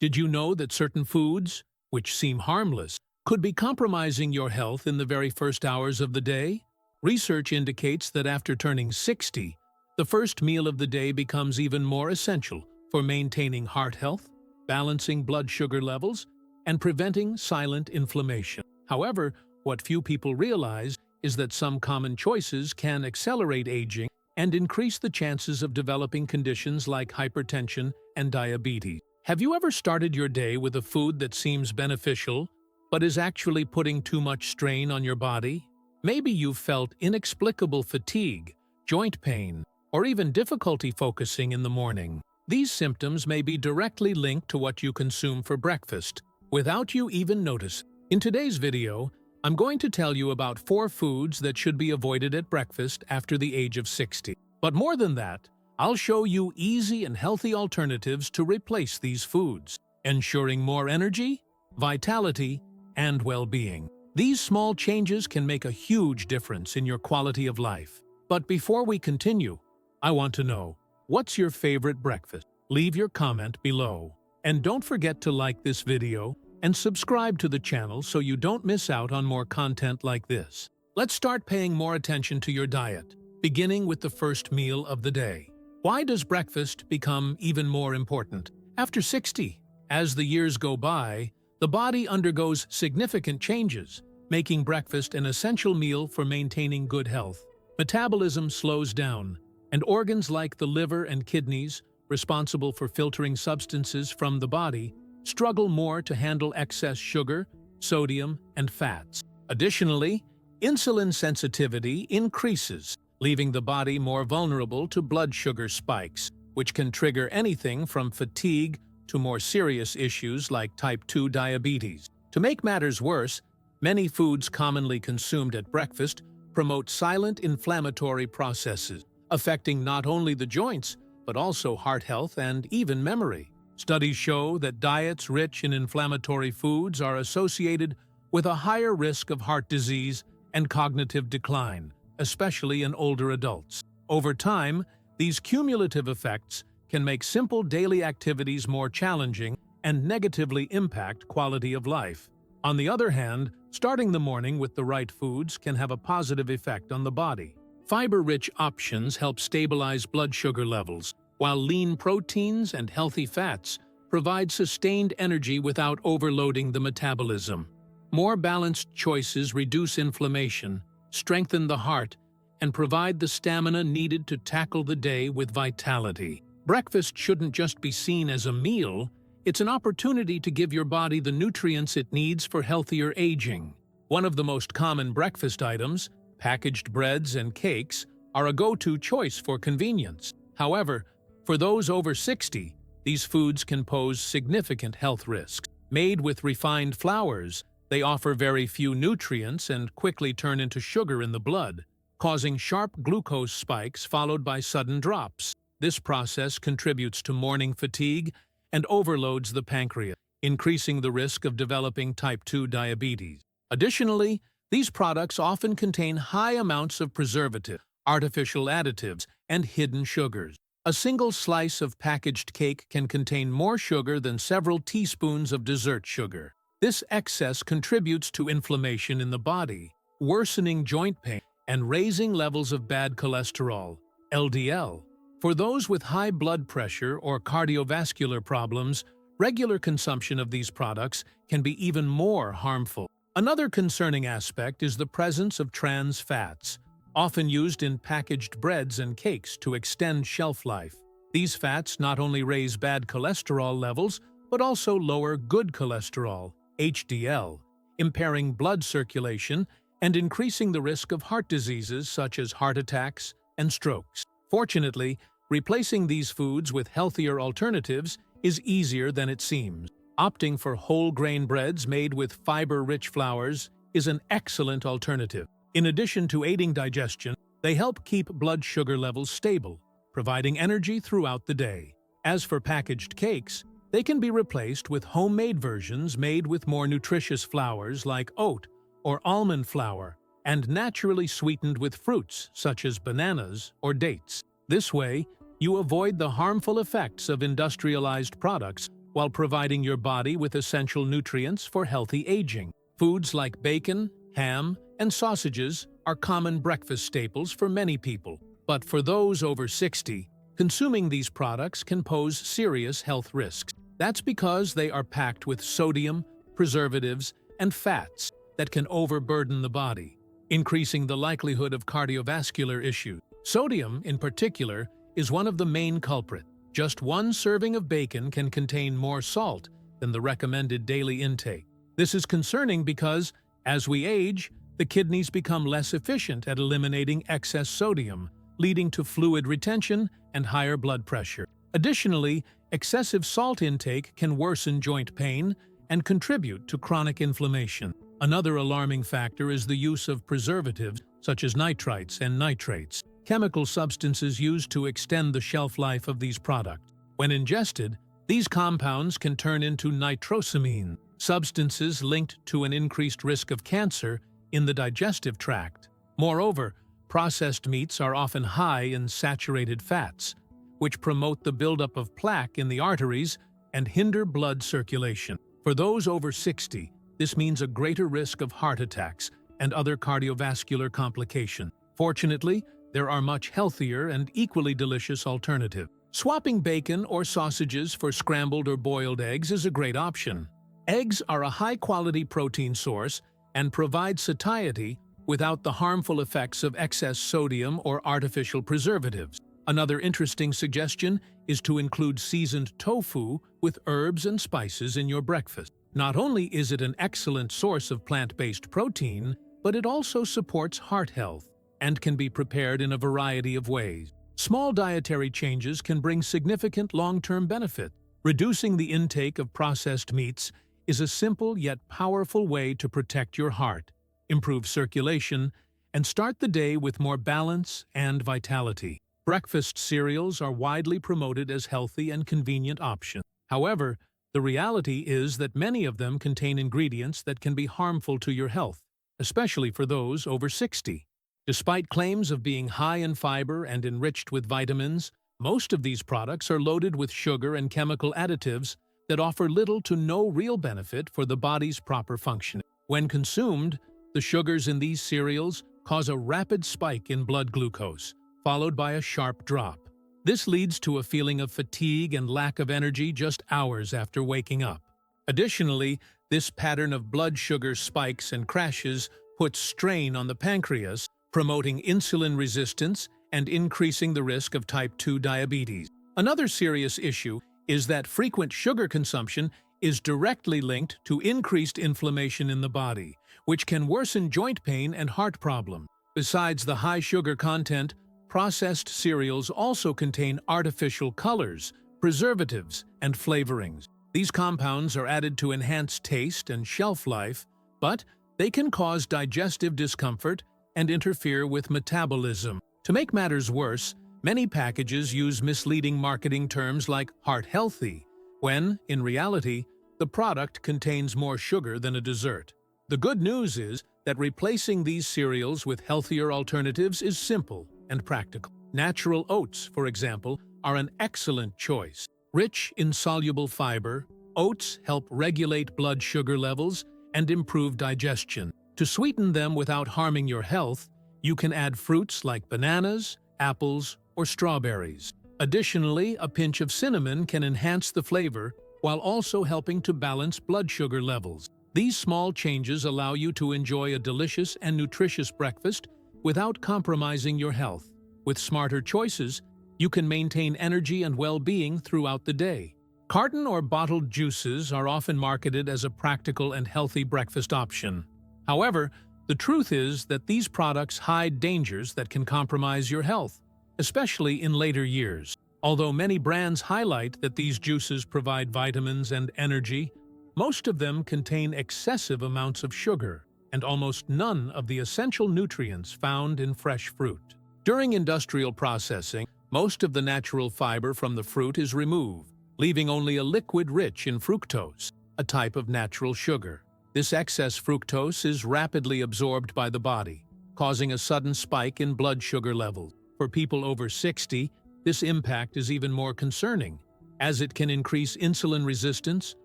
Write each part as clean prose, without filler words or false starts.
Did you know that certain foods, which seem harmless, could be compromising your health in the very first hours of the day? Research indicates that after turning 60, the first meal of the day becomes even more essential for maintaining heart health, balancing blood sugar levels, and preventing silent inflammation. However, what few people realize is that some common choices can accelerate aging and increase the chances of developing conditions like hypertension and diabetes. Have you ever started your day with a food that seems beneficial, but is actually putting too much strain on your body? Maybe you've felt inexplicable fatigue, joint pain, or even difficulty focusing in the morning. These symptoms may be directly linked to what you consume for breakfast, without you even noticing. In today's video, I'm going to tell you about 4 foods that should be avoided at breakfast after the age of 60. But more than that, I'll show you easy and healthy alternatives to replace these foods, ensuring more energy, vitality, and well-being. These small changes can make a huge difference in your quality of life. But before we continue, I want to know, what's your favorite breakfast? Leave your comment below. And don't forget to like this video and subscribe to the channel so you don't miss out on more content like this. Let's start paying more attention to your diet, beginning with the first meal of the day. Why does breakfast become even more important? After 60, as the years go by, the body undergoes significant changes, making breakfast an essential meal for maintaining good health. Metabolism slows down, and organs like the liver and kidneys, responsible for filtering substances from the body, struggle more to handle excess sugar, sodium, and fats. Additionally, insulin sensitivity increases, leaving the body more vulnerable to blood sugar spikes, which can trigger anything from fatigue to more serious issues like type 2 diabetes. To make matters worse, many foods commonly consumed at breakfast promote silent inflammatory processes, affecting not only the joints, but also heart health and even memory. Studies show that diets rich in inflammatory foods are associated with a higher risk of heart disease and cognitive decline, especially in older adults. Over time, these cumulative effects can make simple daily activities more challenging and negatively impact quality of life. On the other hand, starting the morning with the right foods can have a positive effect on the body. Fiber-rich options help stabilize blood sugar levels, while lean proteins and healthy fats provide sustained energy without overloading the metabolism. More balanced choices reduce inflammation, strengthen the heart, and provide the stamina needed to tackle the day with vitality. Breakfast shouldn't just be seen as a meal, it's an opportunity to give your body the nutrients it needs for healthier aging. One of the most common breakfast items, packaged breads and cakes, are a go-to choice for convenience. However, for those over 60, these foods can pose significant health risks. Made with refined flours, they offer very few nutrients and quickly turn into sugar in the blood, causing sharp glucose spikes followed by sudden drops. This process contributes to morning fatigue and overloads the pancreas, increasing the risk of developing type 2 diabetes. Additionally, these products often contain high amounts of preservatives, artificial additives, and hidden sugars. A single slice of packaged cake can contain more sugar than several teaspoons of dessert sugar. This excess contributes to inflammation in the body, worsening joint pain, and raising levels of bad cholesterol, LDL. For those with high blood pressure or cardiovascular problems, regular consumption of these products can be even more harmful. Another concerning aspect is the presence of trans fats, often used in packaged breads and cakes to extend shelf life. These fats not only raise bad cholesterol levels, but also lower good cholesterol, HDL, impairing blood circulation and increasing the risk of heart diseases such as heart attacks and strokes. Fortunately, replacing these foods with healthier alternatives is easier than it seems. Opting for whole grain breads made with fiber-rich flours is an excellent alternative. In addition to aiding digestion, they help keep blood sugar levels stable, providing energy throughout the day. As for packaged cakes, they can be replaced with homemade versions made with more nutritious flours like oat or almond flour and naturally sweetened with fruits such as bananas or dates. This way, you avoid the harmful effects of industrialized products while providing your body with essential nutrients for healthy aging. Foods like bacon, ham, and sausages are common breakfast staples for many people. But for those over 60, consuming these products can pose serious health risks. That's because they are packed with sodium, preservatives, and fats that can overburden the body, increasing the likelihood of cardiovascular issues. Sodium, in particular, is one of the main culprits. Just one serving of bacon can contain more salt than the recommended daily intake. This is concerning because, as we age, the kidneys become less efficient at eliminating excess sodium, leading to fluid retention and higher blood pressure. Additionally, excessive salt intake can worsen joint pain and contribute to chronic inflammation. Another alarming factor is the use of preservatives such as nitrites and nitrates, chemical substances used to extend the shelf life of these products. When ingested, these compounds can turn into nitrosamine, substances linked to an increased risk of cancer in the digestive tract. Moreover, processed meats are often high in saturated fats, which promote the buildup of plaque in the arteries and hinder blood circulation. For those over 60, this means a greater risk of heart attacks and other cardiovascular complications. Fortunately, there are much healthier and equally delicious alternatives. Swapping bacon or sausages for scrambled or boiled eggs is a great option. Eggs are a high-quality protein source and provide satiety without the harmful effects of excess sodium or artificial preservatives. Another interesting suggestion is to include seasoned tofu with herbs and spices in your breakfast. Not only is it an excellent source of plant-based protein, but it also supports heart health and can be prepared in a variety of ways. Small dietary changes can bring significant long-term benefit. Reducing the intake of processed meats is a simple yet powerful way to protect your heart, improve circulation, and start the day with more balance and vitality. Breakfast cereals are widely promoted as healthy and convenient options. However, the reality is that many of them contain ingredients that can be harmful to your health, especially for those over 60. Despite claims of being high in fiber and enriched with vitamins, most of these products are loaded with sugar and chemical additives that offer little to no real benefit for the body's proper functioning. When consumed, the sugars in these cereals cause a rapid spike in blood glucose, followed by a sharp drop. This leads to a feeling of fatigue and lack of energy just hours after waking up. Additionally, this pattern of blood sugar spikes and crashes puts strain on the pancreas, promoting insulin resistance and increasing the risk of type 2 diabetes. Another serious issue is that frequent sugar consumption is directly linked to increased inflammation in the body, which can worsen joint pain and heart problems. Besides the high sugar content, processed cereals also contain artificial colors, preservatives, and flavorings. These compounds are added to enhance taste and shelf life, but they can cause digestive discomfort and interfere with metabolism. To make matters worse, many packages use misleading marketing terms like heart healthy, when, in reality, the product contains more sugar than a dessert. The good news is that replacing these cereals with healthier alternatives is simple and practical. Natural oats, for example, are an excellent choice. Rich in soluble fiber, oats help regulate blood sugar levels and improve digestion. To sweeten them without harming your health, you can add fruits like bananas, apples, or strawberries. Additionally, a pinch of cinnamon can enhance the flavor while also helping to balance blood sugar levels. These small changes allow you to enjoy a delicious and nutritious breakfast without compromising your health. With smarter choices, you can maintain energy and well-being throughout the day. Carton or bottled juices are often marketed as a practical and healthy breakfast option. However, the truth is that these products hide dangers that can compromise your health, especially in later years. Although many brands highlight that these juices provide vitamins and energy, most of them contain excessive amounts of sugar and almost none of the essential nutrients found in fresh fruit. During industrial processing, most of the natural fiber from the fruit is removed, leaving only a liquid rich in fructose, a type of natural sugar. This excess fructose is rapidly absorbed by the body, causing a sudden spike in blood sugar levels. For people over 60, this impact is even more concerning, as it can increase insulin resistance,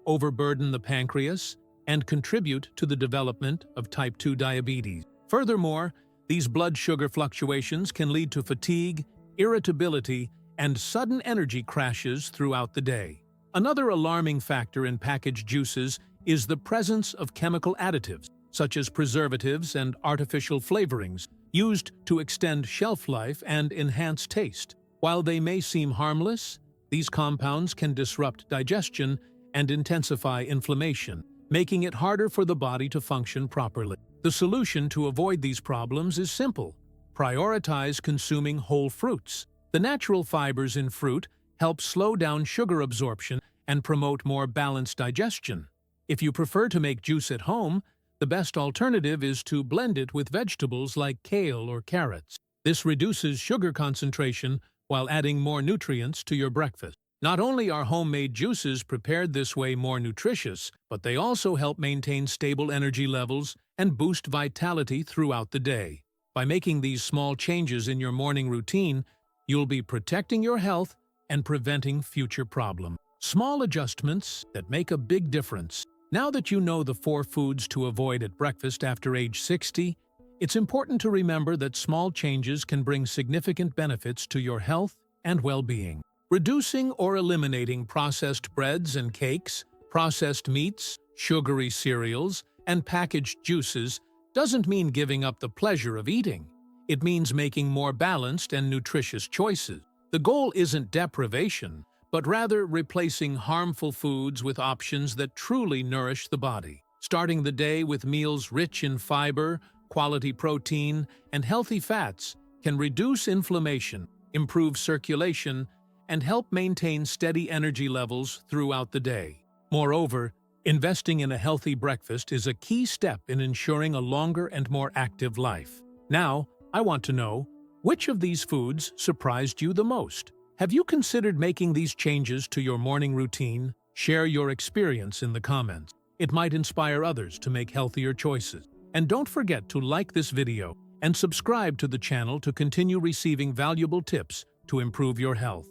overburden the pancreas, and contribute to the development of type 2 diabetes. Furthermore, these blood sugar fluctuations can lead to fatigue, irritability, and sudden energy crashes throughout the day. Another alarming factor in packaged juices is the presence of chemical additives, such as preservatives and artificial flavorings, used to extend shelf life and enhance taste. While they may seem harmless, these compounds can disrupt digestion and intensify inflammation, making it harder for the body to function properly. The solution to avoid these problems is simple. Prioritize consuming whole fruits. The natural fibers in fruit help slow down sugar absorption and promote more balanced digestion. If you prefer to make juice at home, the best alternative is to blend it with vegetables like kale or carrots. This reduces sugar concentration while adding more nutrients to your breakfast. Not only are homemade juices prepared this way more nutritious, but they also help maintain stable energy levels and boost vitality throughout the day. By making these small changes in your morning routine, you'll be protecting your health and preventing future problems. Small adjustments that make a big difference. Now that you know the 4 foods to avoid at breakfast after age 60, it's important to remember that small changes can bring significant benefits to your health and well-being. Reducing or eliminating processed breads and cakes, processed meats, sugary cereals, and packaged juices doesn't mean giving up the pleasure of eating. It means making more balanced and nutritious choices. The goal isn't deprivation, but rather replacing harmful foods with options that truly nourish the body. Starting the day with meals rich in fiber, quality protein, and healthy fats can reduce inflammation, improve circulation, and help maintain steady energy levels throughout the day. Moreover, investing in a healthy breakfast is a key step in ensuring a longer and more active life. Now, I want to know, which of these foods surprised you the most? Have you considered making these changes to your morning routine? Share your experience in the comments. It might inspire others to make healthier choices. And don't forget to like this video and subscribe to the channel to continue receiving valuable tips to improve your health.